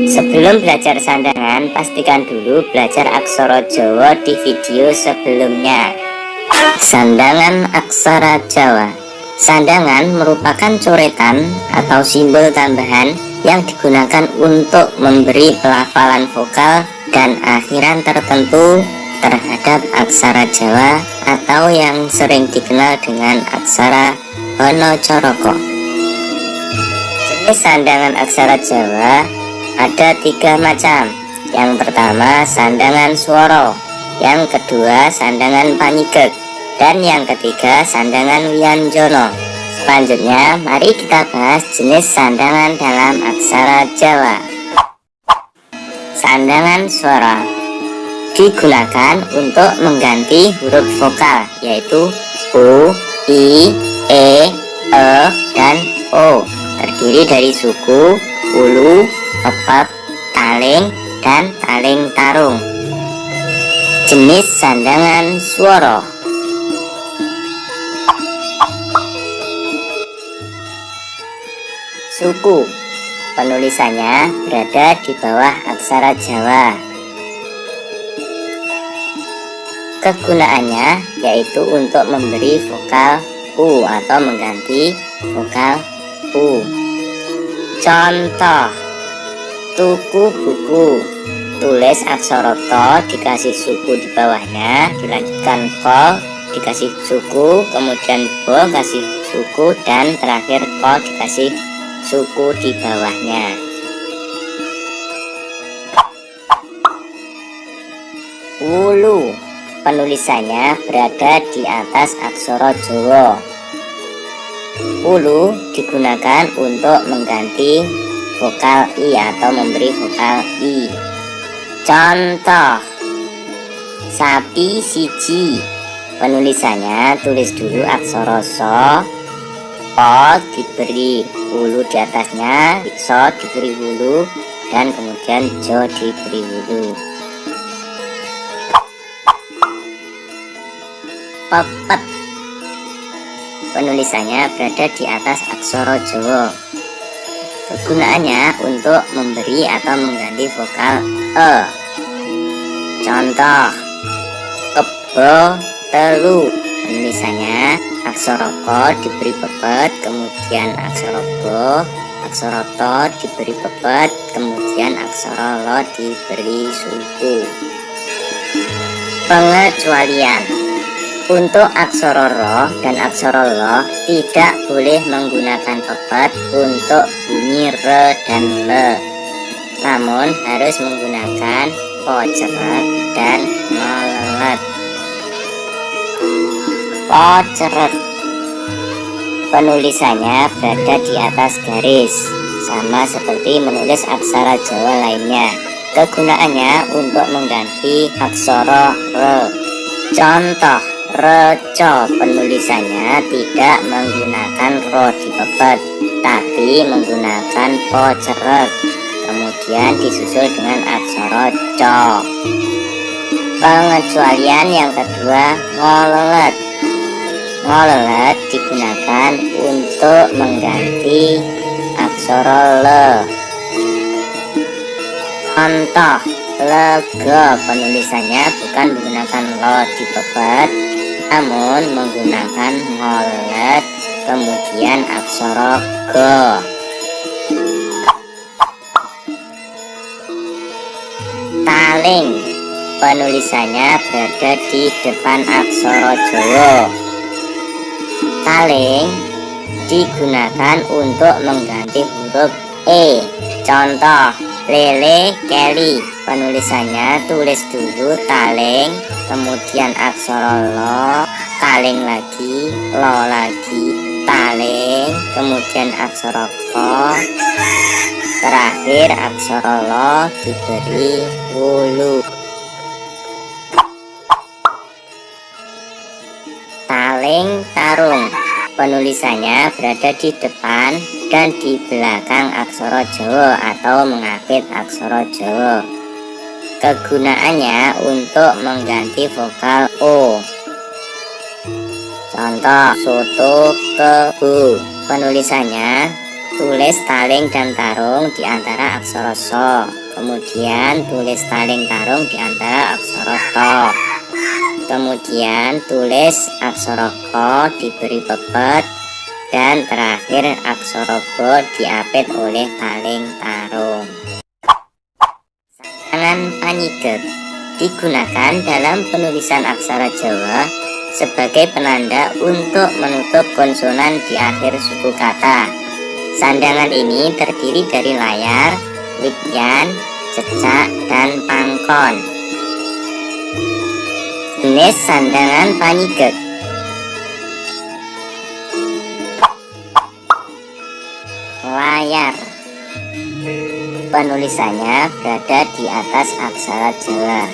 Sebelum belajar sandangan, pastikan dulu belajar aksara Jawa di video sebelumnya. Sandangan aksara Jawa. Sandangan merupakan coretan atau simbol tambahan yang digunakan untuk memberi pelafalan vokal dan akhiran tertentu terhadap aksara Jawa atau yang sering dikenal dengan aksara Hanacaraka. Jenis sandangan aksara Jawa ada 3 macam. Yang pertama sandangan swara, yang kedua sandangan panyigek, dan yang ketiga sandangan wianjana. Selanjutnya mari kita bahas jenis sandangan dalam aksara Jawa. Sandangan swara digunakan untuk mengganti huruf vokal, yaitu U, I, E, dan O. Terdiri dari suku, ulu, pepet, taling, dan taling tarung. Jenis sandangan swara. Suku, penulisannya berada di bawah aksara Jawa. Kegunaannya yaitu untuk memberi vokal U atau mengganti vokal U. Contoh: tuku buku, tulis aksara to dikasih suku di bawahnya, dilanjutkan ko dikasih suku, kemudian bo kasih suku, dan terakhir ko dikasih suku di bawahnya. Wulu, penulisannya berada di atas aksara Jawa. Wulu digunakan untuk mengganti vokal I atau memberi vokal I. Contoh: sapi siji, penulisannya tulis dulu aksara so, o diberi wulu di atasnya, so diberi wulu, dan kemudian jo diberi wulu. Pepet, penulisannya berada di atas aksara Jawa. Kegunaannya untuk memberi atau mengganti vokal E. Contoh: kebo telu, penulisannya aksara ko diberi pepet, kemudian aksara bo, aksara to diberi pepet, kemudian aksara lo diberi suku. Pengecualian: untuk aksara ro dan aksara lo tidak boleh menggunakan pepet untuk bunyi re dan le, namun harus menggunakan po ceret dan ngolelet. Po ceret, penulisannya berada di atas garis, sama seperti menulis aksara Jawa lainnya. Kegunaannya untuk mengganti aksara re. Contoh: reco, penulisannya tidak menggunakan ro di pepet, tapi menggunakan po ceret, kemudian disusul dengan aksara co. Pengecualian yang kedua, ngolelet. Ngolelet digunakan untuk mengganti aksara le. Contoh: lega, penulisannya bukan menggunakan lo di pepet, namun menggunakan ngolelet, kemudian aksara go. Taling, penulisannya berada di depan aksara Jawa. Taling digunakan untuk mengganti huruf E. Contoh: lele keli, penulisannya tulis dulu taling, kemudian aksara lo, taling lagi, lo lagi, taling, kemudian aksara ko, terakhir aksara lo diberi wulu. Taling tarung, penulisannya berada di depan dan di belakang aksara Jawa atau mengapit aksara Jawa. Kegunaannya untuk mengganti vokal O. Contoh: soto kebu, penulisannya tulis taling dan tarung di antara aksara so. Kemudian tulis taling tarung di antara aksara to. Kemudian tulis aksara ko diberi pepet, dan terakhir aksara bo diapit oleh taling tarung. Sandangan panyigek digunakan dalam penulisan aksara Jawa sebagai penanda untuk menutup konsonan di akhir suku kata. Sandangan ini terdiri dari layar, wikyan, cecak, dan pangkon. Jenis sandangan panyigek: layar, penulisannya berada di atas aksara Jawa.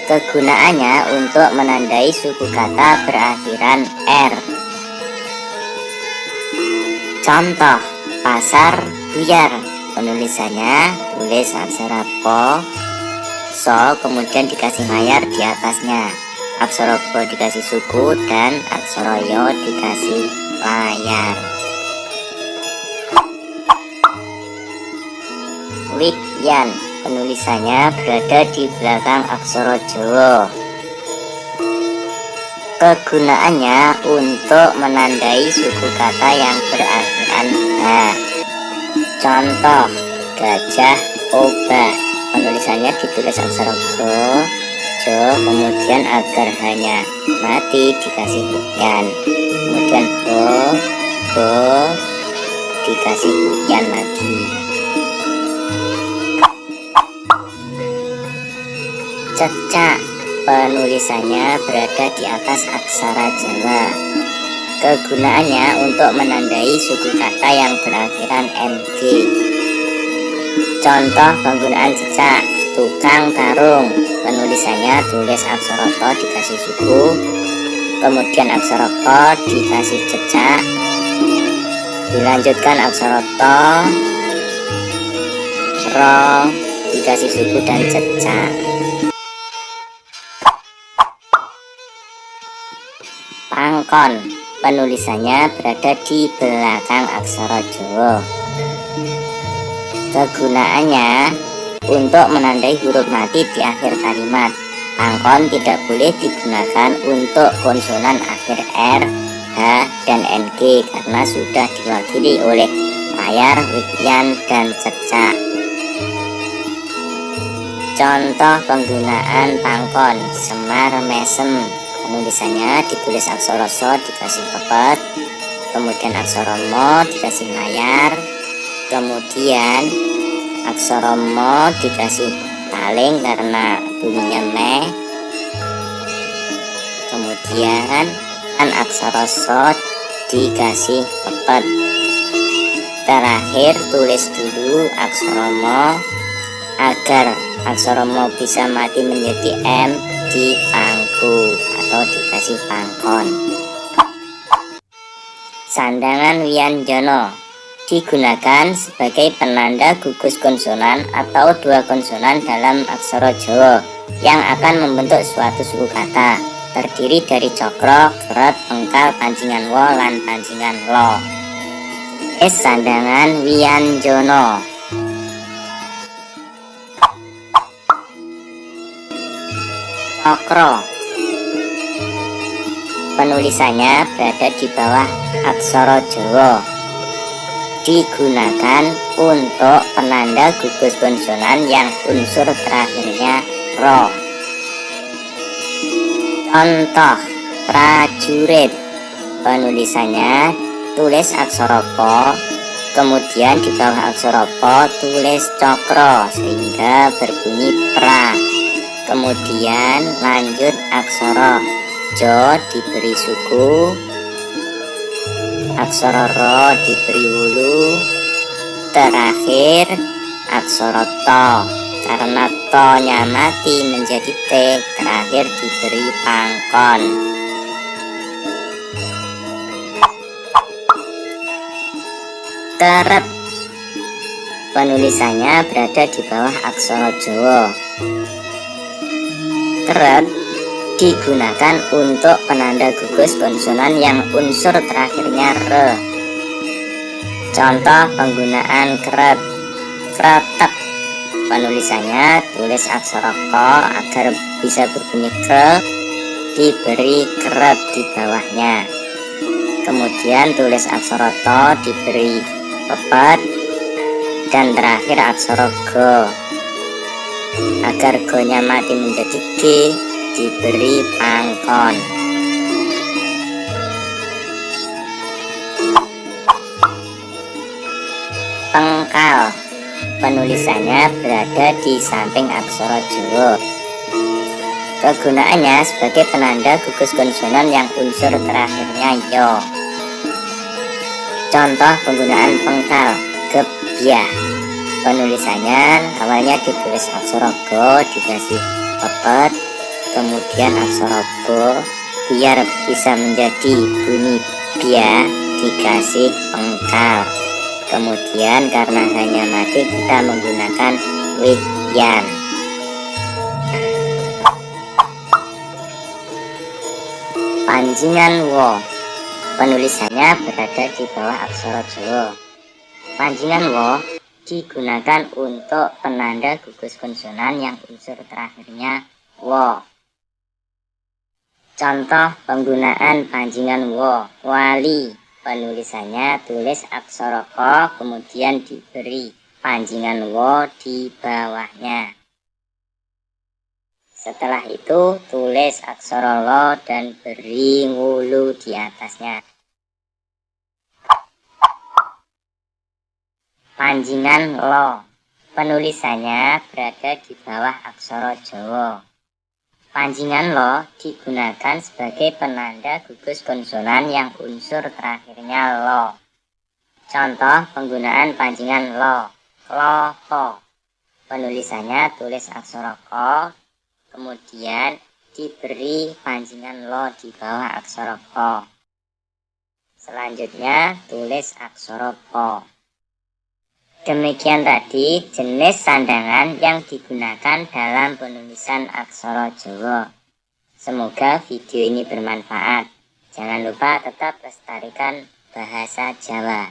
Kegunaannya untuk menandai suku kata berakhiran R. Contoh: pasar buyar, penulisannya tulis aksara po, so, kemudian dikasih layar di atasnya, aksara bo dikasih suku, dan aksara yo dikasih layar. Wikyan, penulisannya berada di belakang aksara Jawa. Kegunaannya untuk menandai suku kata yang berakhiran H. Contoh: gajah obak, penulisannya ditulis aksara go, jo, kemudian agar hanya mati dikasih wikyan, kemudian bo, dikasih wikyan lagi. Cecak, penulisannya berada di atas aksara Jawa. Kegunaannya untuk menandai suku kata yang berakhiran mg. Contoh penggunaan cecak: tukang tarung, penulisannya tulis aksara to dikasih suku, kemudian aksara ko dikasih cecak, dilanjutkan aksara to, ro dikasih suku dan cecak. Pangkon, penulisannya berada di belakang aksara Jawa. Kegunaannya untuk menandai huruf mati di akhir kalimat. Pangkon tidak boleh digunakan untuk konsonan akhir R, H, dan NG karena sudah diwakili oleh layar, wikyan, dan cecak. Contoh penggunaan pangkon: semar mesem, penulisannya ditulis aksara so dikasih pepet, kemudian aksara mo dikasih layar, kemudian aksara mo dikasih taling karena bunyinya me, kemudian aksara so dikasih pepet. Terakhir tulis dulu aksara mo agar aksara mo bisa mati menjadi M di pangku atau dikasih pangkon. Sandangan wianjana digunakan sebagai penanda gugus konsonan atau dua konsonan dalam aksara Jawa yang akan membentuk suatu suku kata, terdiri dari cokro, keret, pengkal, pancingan wo, lan pancingan lo. Sandangan wianjana: cokro, penulisannya berada di bawah aksara Jawa, digunakan untuk penanda gugus konsonan yang unsur terakhirnya ro. Contoh: prajurit, penulisannya tulis aksara po, kemudian di bawah aksara po tulis cokro sehingga berbunyi pra, kemudian lanjut aksara jo diberi suku, aksara ro diberi wulu, terakhir aksara to karena to nya mati menjadi t, terakhir diberi pangkon. Keret, penulisannya berada di bawah aksara Jawa. Keret digunakan untuk penanda gugus konsonan yang unsur terakhirnya re. Contoh penggunaan kretek. Penulisannya tulis aksara ko agar bisa berbunyi ke, diberi keret di bawahnya. Kemudian tulis aksara to, diberi pepet, dan terakhir aksara go. Agar go-nya mati menjadi g, diberi pangkon. Pengkal. Penulisannya berada di samping aksara Jawa. Kegunaannya sebagai penanda gugus konsonan yang unsur terakhirnya yo. Contoh penggunaan pengkal. Gebyah. Penulisannya awalnya ditulis aksara go dikasih pepet, kemudian aksara bo biar bisa menjadi bunyi bia dikasih pengkal. Kemudian karena hanya mati kita menggunakan widyan. Panjingan wo. Penulisannya berada di bawah aksara Jawa. Panjingan wo digunakan untuk penanda gugus konsonan yang unsur terakhirnya wo. Contoh penggunaan panjingan wo. Wali. Penulisannya tulis aksara ko kemudian diberi panjingan wo di bawahnya. Setelah itu tulis aksara lo dan beri ngulu di atasnya. Panjingan lo. Penulisannya berada di bawah aksara Jawa. Panjingan lo digunakan sebagai penanda gugus konsonan yang unsur terakhirnya lo. Contoh penggunaan panjingan lo. Klopo. Penulisannya tulis aksara ko, kemudian diberi panjingan lo di bawah aksara ko. Selanjutnya tulis aksara po. Demikian tadi jenis sandangan yang digunakan dalam penulisan aksara Jawa. Semoga video ini bermanfaat. Jangan lupa tetap lestarikan bahasa Jawa.